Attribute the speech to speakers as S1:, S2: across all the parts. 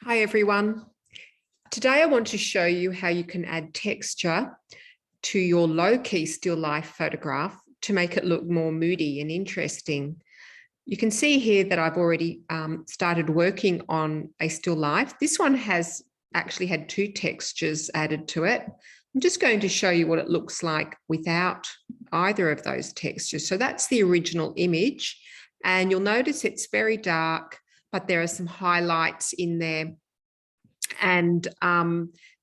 S1: Hi everyone. Today I want to show you how you can add texture to your low-key still life photograph to make it look more moody and interesting. You can see here that I've already started working on a still life. This one has actually had two textures added to it. I'm just going to show you what it looks like without either of those textures. So that's the original image, and you'll notice it's very dark, but there are some highlights in there, and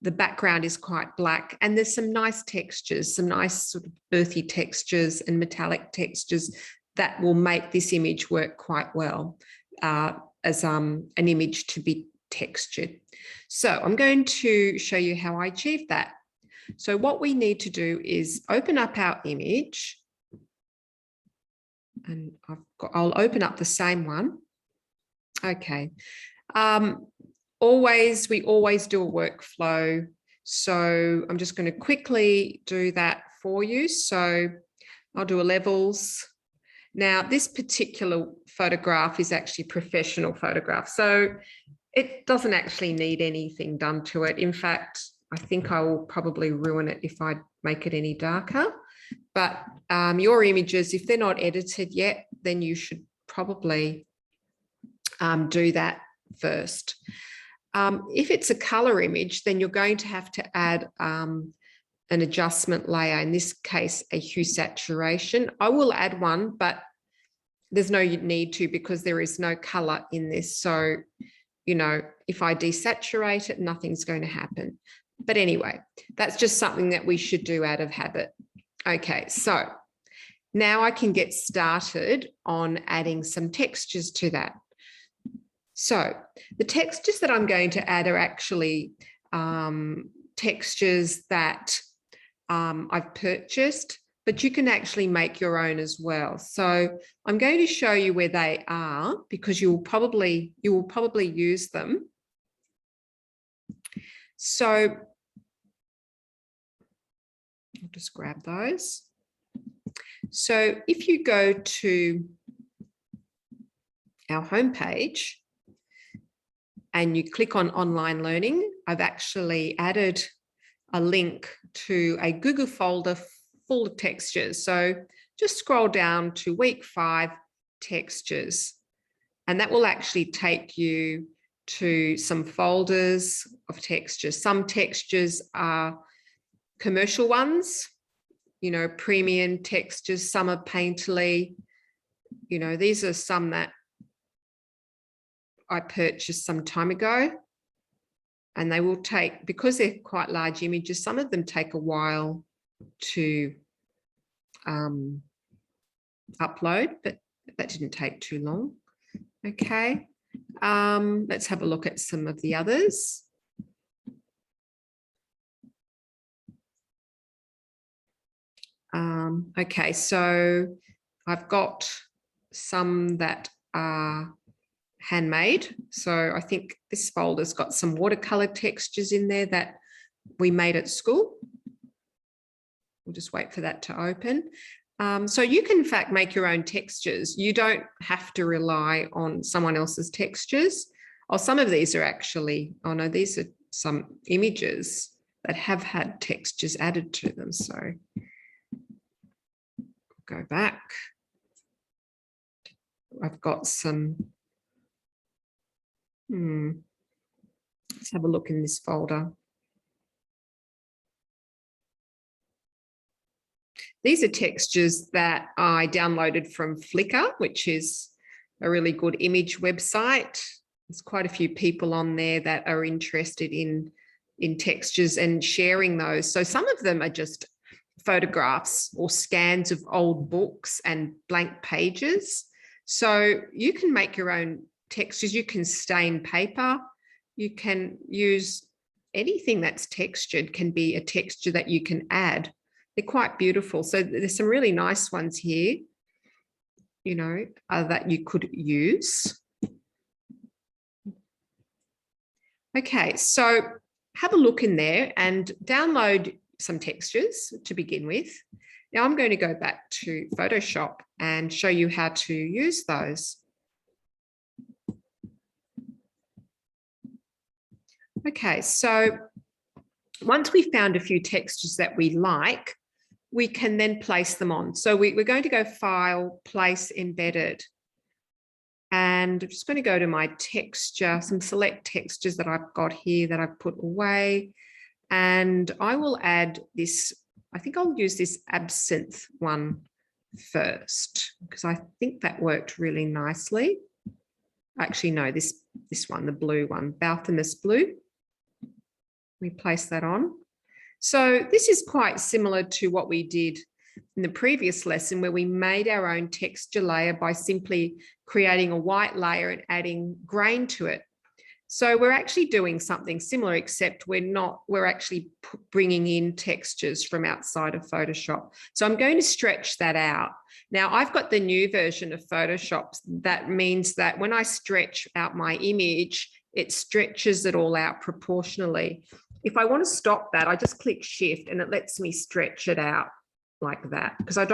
S1: the background is quite black, and there's some nice textures, some nice sort of earthy textures and metallic textures that will make this image work quite well as an image to be textured. So I'm going to show you how I achieve that. So what we need to do is open up our image, and I'll open up the same one. Okay. We always do a workflow. So I'm just going to quickly do that for you. So I'll do a levels. Now, this particular photograph is actually a professional photograph, so it doesn't actually need anything done to it. In fact, I think I will probably ruin it if I make it any darker. But your images, if they're not edited yet, then you should probably do that first. If it's a color image, then you're going to have to add an adjustment layer, in this case, a hue saturation. I will add one, but there's no need to because there is no color in this. So, you know, if I desaturate it, nothing's going to happen. But anyway, that's just something that we should do out of habit. Okay, so now I can get started on adding some textures to that. So the textures that I'm going to add are actually textures that I've purchased, but you can actually make your own as well. So I'm going to show you where they are because you will probably use them. So I'll just grab those. So if you go to our homepage and you click on online learning, I've actually added a link to a Google folder full of textures. So just scroll down to week 5 textures, and that will actually take you to some folders of textures. Some textures are commercial ones, you know, premium textures. Some are Painterly. You know, these are some that I purchased some time ago, and they will take, because they're quite large images, some of them take a while to upload, but that didn't take too long. Okay, let's have a look at some of the others. Okay, so I've got some that are handmade. So I think this folder's got some watercolor textures in there that we made at school. We'll just wait for that to open. So you can in fact make your own textures. You don't have to rely on someone else's textures. Or some of these are actually, oh no, these are some images that have had textures added to them. So go back. I've got some, let's have a look in this folder. These are textures that I downloaded from Flickr, which is a really good image website. There's quite a few people on there that are interested in textures and sharing those. So some of them are just photographs or scans of old books and blank pages. So you can make your own textures. You can stain paper. You can use anything that's textured, can be a texture that you can add. They're quite beautiful. So there's some really nice ones here, you know, that you could use. Okay, so have a look in there and download some textures to begin with. Now I'm going to go back to Photoshop and show you how to use those. Okay, so once we've found a few textures that we like, we can then place them on. So we're going to go File, Place Embedded. And I'm just going to go to my texture, some select textures that I've got here that I've put away. And I will add this, I think I'll use this absinthe one first, because I think that worked really nicely. Actually, no, this one, the blue one, Balthamus blue. We place that on. So this is quite similar to what we did in the previous lesson, where we made our own texture layer by simply creating a white layer and adding grain to it. So we're actually doing something similar, except we're actually bringing in textures from outside of Photoshop. So I'm going to stretch that out. Now I've got the new version of Photoshop. That means that when I stretch out my image, it stretches it all out proportionally. If I want to stop that, I just click Shift and it lets me stretch it out like that, because I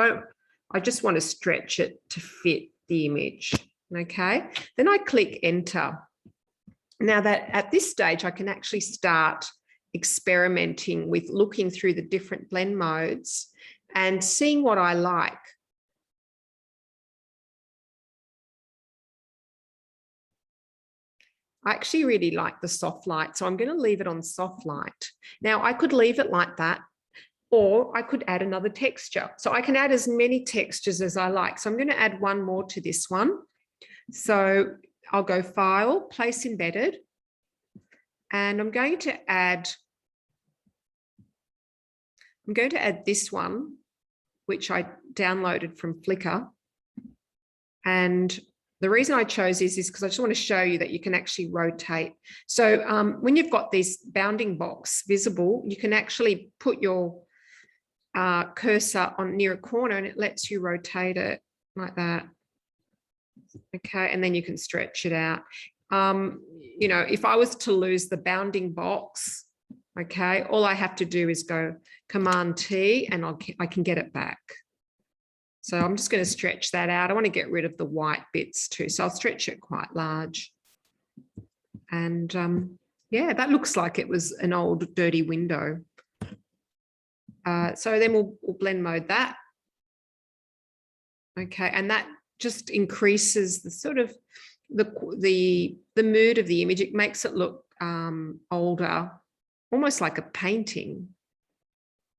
S1: just want to stretch it to fit the image. Okay, then I click Enter. Now that at this stage, I can actually start experimenting with looking through the different blend modes and seeing what I like. I actually really like the soft light, so I'm going to leave it on soft light. Now I could leave it like that, or I could add another texture. So I can add as many textures as I like. So I'm going to add one more to this one. So I'll go File, Place Embedded, and I'm going to add this one, which I downloaded from Flickr. And the reason I chose this is because I just want to show you that you can actually rotate. So when you've got this bounding box visible, you can actually put your cursor on near a corner and it lets you rotate it like that. Okay, and then you can stretch it out. You know, if I was to lose the bounding box, okay, all I have to do is go Command T and I can get it back. So I'm just going to stretch that out. I want to get rid of the white bits too. So I'll stretch it quite large. And yeah, that looks like it was an old dirty window. So then we'll blend mode that. Okay, and that just increases the sort of the mood of the image. It makes it look older, almost like a painting.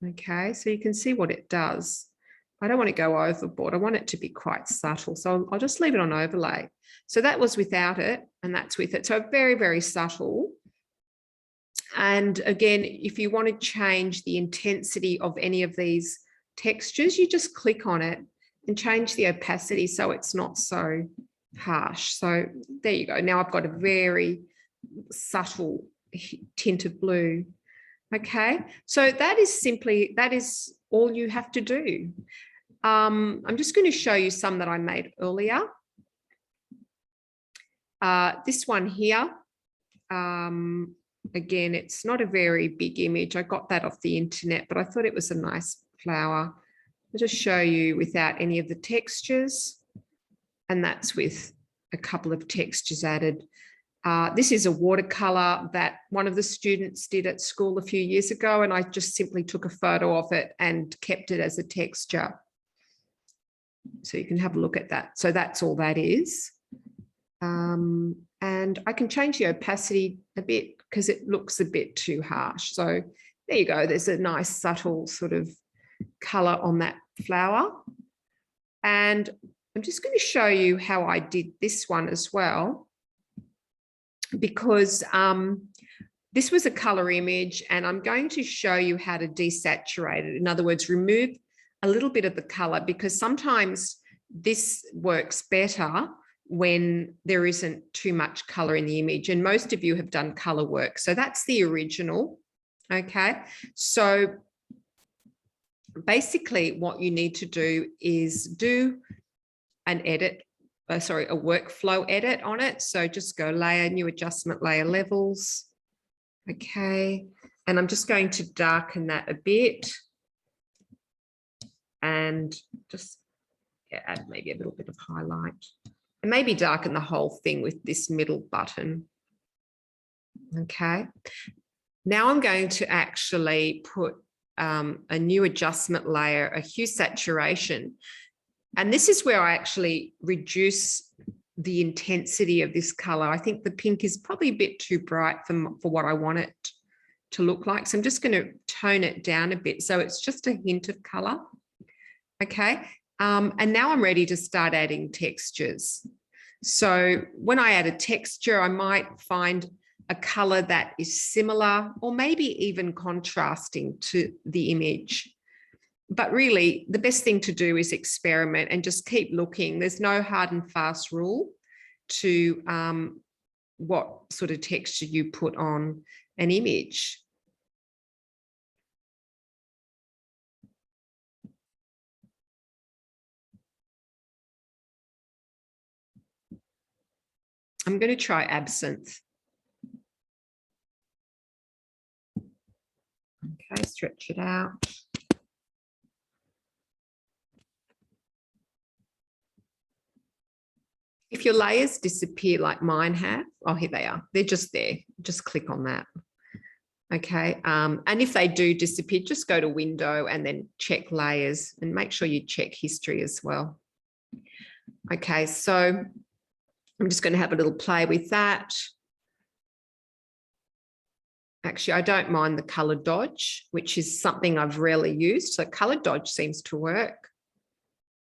S1: Okay, so you can see what it does. I don't want to go overboard. I want it to be quite subtle. So I'll just leave it on overlay. So that was without it and that's with it. So very, very subtle. And again, if you want to change the intensity of any of these textures, you just click on it and change the opacity so it's not so harsh. So there you go. Now I've got a very subtle tint of blue. Okay, so that is all you have to do. I'm just going to show you some that I made earlier. This one here, again, it's not a very big image. I got that off the internet, but I thought it was a nice flower. I'll just show you without any of the textures, and that's with a couple of textures added. This is a watercolor that one of the students did at school a few years ago, and I just simply took a photo of it and kept it as a texture. So you can have a look at that. So that's all that is. And I can change the opacity a bit because it looks a bit too harsh. So there you go. There's a nice subtle sort of color on that flower. And I'm just going to show you how I did this one as well, because this was a color image and I'm going to show you how to desaturate it. In other words, remove a little bit of the color, because sometimes this works better when there isn't too much color in the image. And most of you have done color work. So that's the original. Okay. So basically what you need to do is do an edit, a workflow edit on it. So just go layer, new adjustment, layer levels. Okay. And I'm just going to darken that a bit and just add maybe a little bit of highlight and maybe darken the whole thing with this middle button. Okay. Now I'm going to actually put a new adjustment layer, a hue saturation. And this is where I actually reduce the intensity of this color. I think the pink is probably a bit too bright for what I want it to look like. So I'm just going to tone it down a bit. So it's just a hint of color. Okay. And now I'm ready to start adding textures. So when I add a texture, I might find a color that is similar or maybe even contrasting to the image. But really, the best thing to do is experiment and just keep looking. There's no hard and fast rule to what sort of texture you put on an image. I'm going to try absinthe. Okay, stretch it out. If your layers disappear like mine have, oh, here they are. They're just there. Just click on that. Okay. And if they do disappear, just go to window and then check layers and make sure you check history as well. Okay. So I'm just going to have a little play with that. Actually, I don't mind the color dodge, which is something I've rarely used. So color dodge seems to work.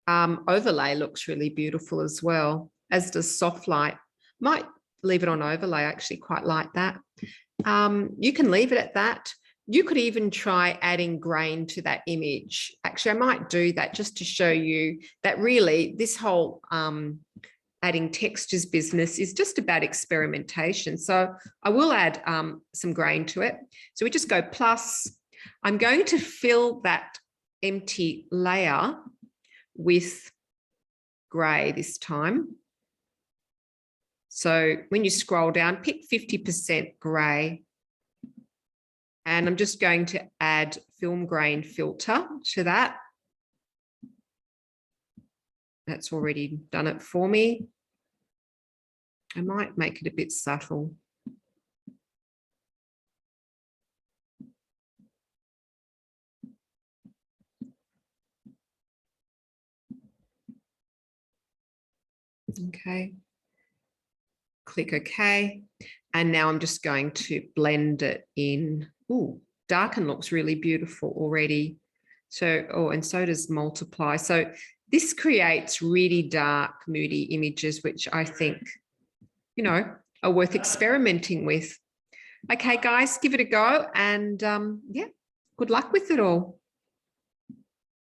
S1: Overlay looks really beautiful as well, as does soft light. Might leave it on overlay. I actually quite like that. You can leave it at that. You could even try adding grain to that image. Actually, I might do that just to show you that really this whole adding textures business is just about experimentation. So I will add some grain to it. So we just go plus. I'm going to fill that empty layer with grey this time. So when you scroll down, pick 50% grey. And I'm just going to add film grain filter to that. That's already done it for me. I might make it a bit subtle. Okay. Click OK. And now I'm just going to blend it in. Ooh, darken looks really beautiful already. So, oh, and so does multiply. So this creates really dark, moody images, which I think, you know, are worth experimenting with. Okay, guys, give it a go. And yeah, good luck with it all.